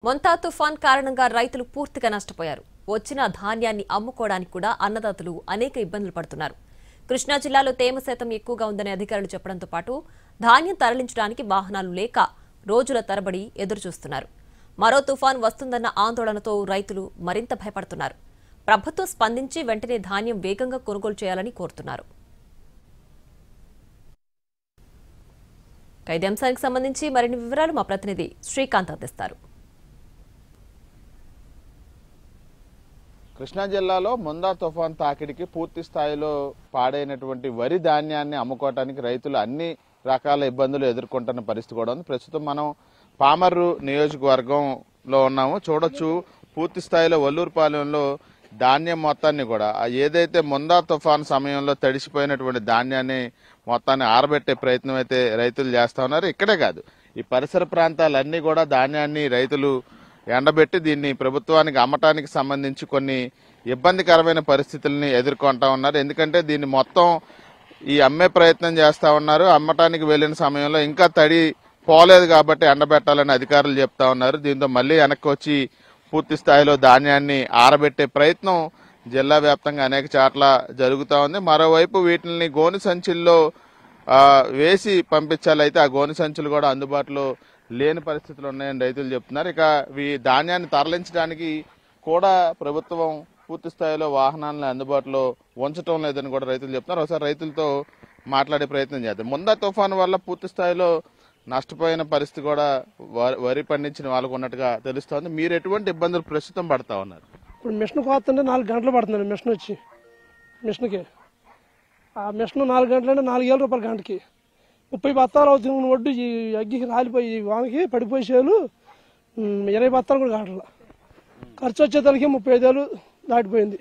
మొంతా తుఫాన్ కారణంగా రైతులు పూర్తిగా నష్టపోయారు. వచ్చిన ధాన్యాన్ని అమ్ముకోవడానికి కూడా అన్నదాతలు అనేక ఇబ్బందులు పడుతున్నారు. కృష్ణా జిల్లాలో తేమ శాతం ఎక్కువగా ఉందని అధికారులు చెప్పడంతో పాటు ధాన్యం తరలించడానికి వాహనాలు లేక రోజుల తరబడి ఎదురుచూస్తున్నారు. మరో తుఫాన్ వస్తుందన్న ఆందోళనతో రైతులు మరింత భయపడుతున్నారు. ప్రభుత్వం స్పందించి వెంటనే ధాన్యం వేగంగా కొనుగోలు చేయాలని కోరుతున్నారు. ఇదే అంశానికి సంబంధించి మరిన్ని వివరాలు మా ప్రతినిధి శ్రీకాంత్ అందిస్తారు. కృష్ణా జిల్లాలో మొంతా తుఫాన్ తాకిడికి పూర్తి స్థాయిలో పాడైనటువంటి వరి ధాన్యాన్ని అమ్ముకోవడానికి రైతులు అన్ని రకాల ఇబ్బందులు ఎదుర్కొంటున్న పరిస్థితి కూడా ఉంది. ప్రస్తుతం మనం పామర్రు నియోజకవర్గంలో ఉన్నాము. చూడొచ్చు, పూర్తి స్థాయిలో వల్లూరుపాలెంలో ధాన్యం మొత్తాన్ని కూడా ఏదైతే మొంతా తుఫాన్ సమయంలో తడిసిపోయినటువంటి ధాన్యాన్ని మొత్తాన్ని ఆరబెట్టే ప్రయత్నం అయితే రైతులు చేస్తా ఉన్నారు. ఇక్కడే కాదు, ఈ పరిసర ప్రాంతాలన్నీ కూడా ధాన్యాన్ని రైతులు ఎండబెట్టి దీన్ని ప్రభుత్వానికి అమ్మటానికి సంబంధించి కొన్ని ఇబ్బందికరమైన పరిస్థితుల్ని ఎదుర్కొంటా ఉన్నారు. ఎందుకంటే దీన్ని మొత్తం ఈ అమ్మే ప్రయత్నం చేస్తా ఉన్నారు. అమ్మటానికి వెళ్లిన సమయంలో ఇంకా తడి పోలేదు కాబట్టి ఎండబెట్టాలని అధికారులు చెప్తా ఉన్నారు. దీంతో మళ్లీ వెనక్కి వచ్చి పూర్తి స్థాయిలో ధాన్యాన్ని ఆరబెట్టే ప్రయత్నం జిల్లా వ్యాప్తంగా అనేక చోట్ల జరుగుతూ ఉంది. మరోవైపు వీటిని గోనె సంచుల్లో వేసి పంపించాలి. అయితే ఆ గోనె సంచులు కూడా అందుబాటులో లేని పరిస్థితులు ఉన్నాయని రైతులు చెప్తున్నారు. ఇక ఈ ధాన్యాన్ని తరలించడానికి కూడా ప్రభుత్వం పూర్తి స్థాయిలో వాహనాలను అందుబాటులో ఉంచడం లేదని కూడా రైతులు చెప్తున్నారు. ఒకసారి రైతులతో మాట్లాడే ప్రయత్నం చేద్దాం. మొంతా తుఫాను వల్ల పూర్తి స్థాయిలో నష్టపోయిన పరిస్థితి కూడా వరి పండించిన వాళ్ళకు ఉన్నట్టుగా తెలుస్తోంది. మీరు ఎటువంటి ఇబ్బందులు ప్రస్తుతం పడతా ఉన్నారు? ఇప్పుడు మిషన్ కోస్తుంటే 4 గంటలు పడుతుంది. మిషన్ వచ్చి మిషన్కి ఆ మిషన్ 4 గంటలు అంటే 4,000 రూపాయలు గంటకి 30 బత్తాలు అవుతుంది. ఒడ్డు ఈ అగ్గికి రాలిపోయి వానికి పడిపోయి చేలు 20 బత్తాలు కూడా కావట్లా. ఖర్చు వచ్చేదానికి 35,000 దాటిపోయింది.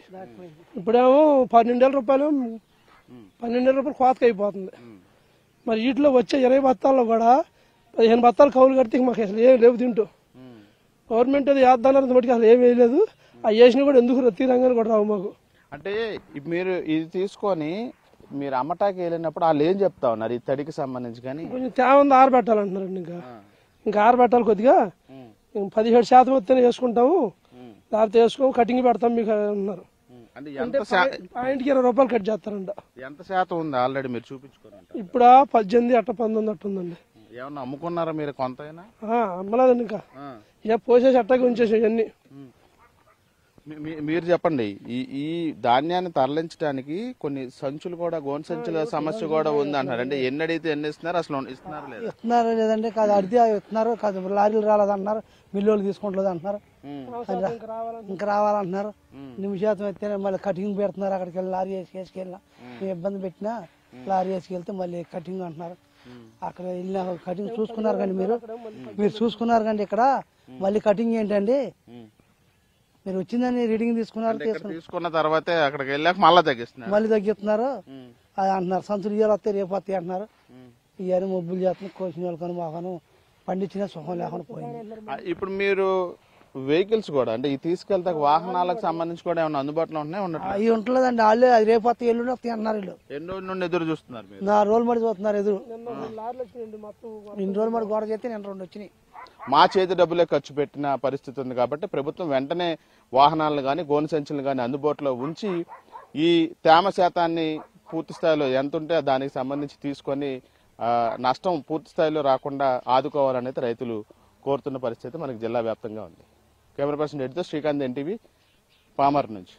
ఇప్పుడేమో 12,000 రూపాయలు 12,000 రూపాయలు కోతకి అయిపోతుంది. మరి వీటిలో వచ్చే 20 బత్తాల్లో కూడా 15 బత్తాలు కౌలు కడితే మాకు అసలు ఏం లేవు. తింటూ గవర్నమెంట్ అది వేద్దానని బట్టి అసలు ఏం వేయలేదు. ఆ వేసినా కూడా ఎందుకు రతీరంగానే కూడా రావు మాకు. అంటే మీరు ఇది తీసుకొని మీరు అమ్మటాకి వెళ్ళినప్పుడు వాళ్ళు ఏం చెప్తా ఉన్నారు ఈ తడికి సంబంధించి? కానీ కొంచెం తేవంది ఆరబెట్టాలంటున్నారండి. ఇంకా ఆరబెట్టాలి కొద్దిగా. 17% వస్తేనే వేసుకుంటాము, లేకపోతే వేసుకోము, కటింగ్ పెడతాం మీకు అన్నారు. అంటే పాయింట్కి 20 రూపాయలు కట్ చేస్తారంట. ఎంత శాతం ఉంది ఆల్రెడీ మీరు చూపించుకోండి? ఇప్పుడు 18 అట్ట 19 అట్టుందండి. ఏమన్నా అమ్ముకున్నారా మీరు? కొంతైనా అమ్మలేదండి. ఇంకా ఇక పోసేసి అట్టగా ఉంచేసి ఇవన్నీ. మీరు చెప్పండి, ఈ ధాన్యాన్ని తరలించడానికి కొన్ని సంచులు కూడా గోనె సంచుల సమస్య కూడా ఉంది అంటారు. అంటే ఎన్ని అడిగితే ఎన్ని ఇస్తున్నారు? అసలు ఇస్తున్నారు లేదంటే కాదు, అడిగితే ఇస్తున్నారు కాదు. లారీలు రాలేదంటున్నారు, మిల్లులు తీసుకుంటలేదు అంటున్నారు, ఇంకా రావాలంటున్నారు. నిమిషాతం అయితే మళ్ళీ కటింగ్ పెడుతున్నారు. అక్కడికి వెళ్ళి లారీ వేసుకెళ్ళినా ఇబ్బంది పెట్టినా లారీ వేసుకెళ్తే మళ్ళీ కటింగ్ అంటున్నారు. అక్కడ వెళ్ళిన కటింగ్ చూసుకున్నారు కానీ మీరు చూసుకున్నారు కానీ ఇక్కడ మళ్ళీ కటింగ్ ఏంటండి? మీరు వచ్చిందని రీడింగ్ తీసుకున్న తర్వాత అక్కడికి వెళ్ళాక మళ్ళీ తగ్గిస్తున్నారు. అది అంటున్నారు సంచులు ఇయ్యాలి వస్తాయి రేపు వస్తాయి అంటున్నారు. ఇవన్నీ మబ్బులు చేస్తున్నారు. కోసిన వాళ్ళకను మాకను పండించిన సుఖం లేకుండా పోయింది. ఇప్పుడు మీరు వెహికల్స్ కూడా అంటే ఈ తీసుకెళ్తా వాహనాలకు సంబంధించి కూడా ఏమైనా అందుబాటులో ఉన్నాయి? అవి ఉంటలేదండి. వాళ్ళే అది రేపు వస్తాయి ఎల్లుండి వస్తాయి అన్నారు. వీళ్ళు ఎన్ని రోజుల నుండి ఎదురు చూస్తున్నారు? 4 రోజులు మడి చూస్తున్నారు ఎదురు. 2 రోజులు మడి గోడ చేస్తే నేను 2 వచ్చినాయి. మా చేతి డబ్బులే ఖర్చు పెట్టిన పరిస్థితి ఉంది కాబట్టి ప్రభుత్వం వెంటనే వాహనాలను కానీ గోనె సంచులను కానీ అందుబాటులో ఉంచి ఈ తేమ శాతాన్ని పూర్తి స్థాయిలో ఎంత ఉంటే దానికి సంబంధించి తీసుకొని నష్టం పూర్తి స్థాయిలో రాకుండా ఆదుకోవాలనేది రైతులు కోరుతున్న పరిస్థితి మనకి జిల్లా వ్యాప్తంగా ఉంది. Camera person editor Srikanth, NTV, పామర్ నుంచి.